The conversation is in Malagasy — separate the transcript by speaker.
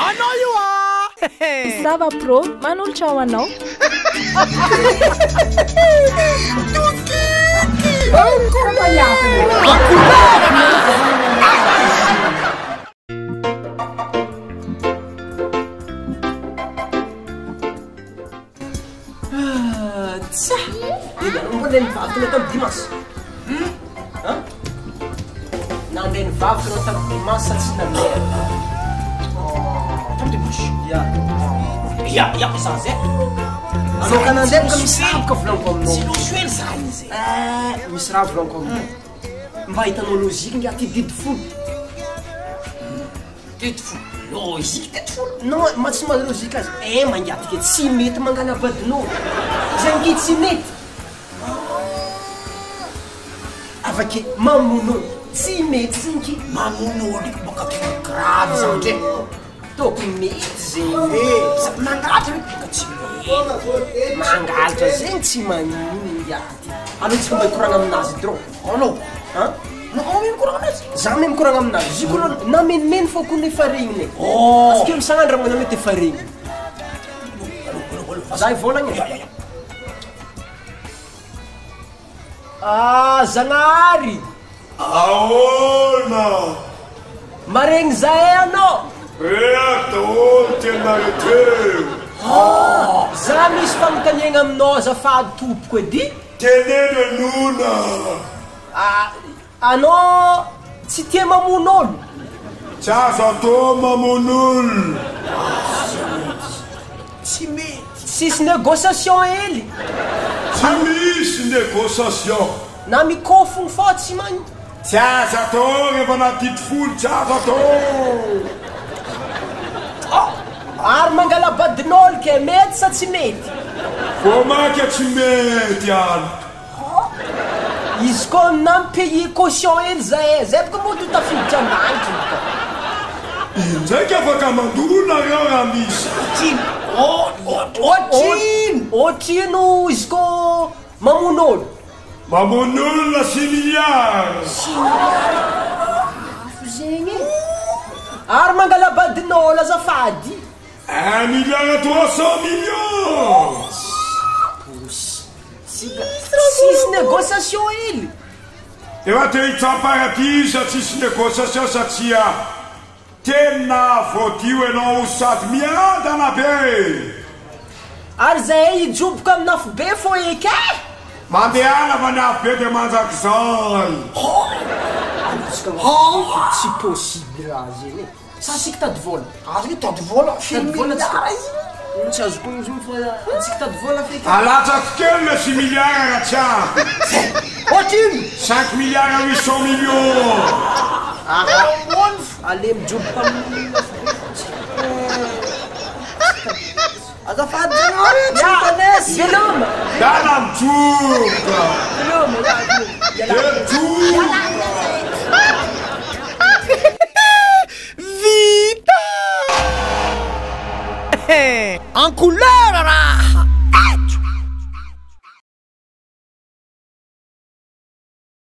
Speaker 1: Anao io
Speaker 2: Zava pro, manolotra ho anao.
Speaker 3: Nandeha nivavaka anao tamin'ny dimanche nandeha nivavaka anao tamin'ny dimanche sa tsy nandeha tamin'ny dimanche ya za zay anao ka nandeha ka misy raha boka volaniko aminao tsy losoely zany izy misy raha volaniko aminao mba hitanao lozika ngia ty didy folo lozika didy folo non ma tsy maha lozika azy mangatike tsy mety mangala vadinao zay ngy tsy mety avake mamonolo tsy mety zinky mamonolo iky boka grave zany ndre tokony mety zegny mangalatra iky boka tsy mety mangalatra zegny tsy manino yaty anao tsy fomba hikoragna aminazy dro anao mikoragna aminazy za me mikoragna aminazy izy koa namenimeny fô koa nefa regniny aske misagnandra mana mety efa regny za ivolagny Zanahary
Speaker 4: Aona
Speaker 3: maregny zahay anao
Speaker 4: daholo tena teo
Speaker 3: za misy fanontaniagna aminao azafady tompoko edy
Speaker 4: teneno nona
Speaker 3: anao tsy tia mamon'olo
Speaker 4: tsy azo atao mamon'olo
Speaker 3: tsy mety sisy négociation hely
Speaker 4: tsy misy négociation
Speaker 3: na mikofogny fô tsy magny
Speaker 4: tsy azo atao rehefa natity folo tsy azo atao
Speaker 3: ary mangala badin'olo ke mety sa tsy mety
Speaker 4: fô maky tsy mety any
Speaker 3: izy koa nampayé caution hely zay boka moa to tafiditra ambaniky boka
Speaker 4: indraiky afaka mandolo nareo raha misy
Speaker 3: ohatrino izy ko mamon'olo
Speaker 4: mamon'olo na siliara
Speaker 3: zegny ary mangala badin'olo azafady
Speaker 4: 1 milliard 300 millions
Speaker 3: sisy négociation hely
Speaker 4: efa te hitsaparatisa tsisy négociation satria tena voadio anao sady miadana be
Speaker 3: ary zay hijoboka aminafo be fô eky
Speaker 4: mandehana fa niafo be de manjaky zany
Speaker 3: tsy possible raha zegny sa asika tady vola tady vola tsy azoko izy fa atsika tady vola feky
Speaker 4: alatsako kely le 6 milliards raha tsy ampy
Speaker 3: ohatrino
Speaker 4: 5 milliards 800 millions
Speaker 3: ale mijoboka azafady veloma
Speaker 4: dana mijoboka
Speaker 1: En couleur raha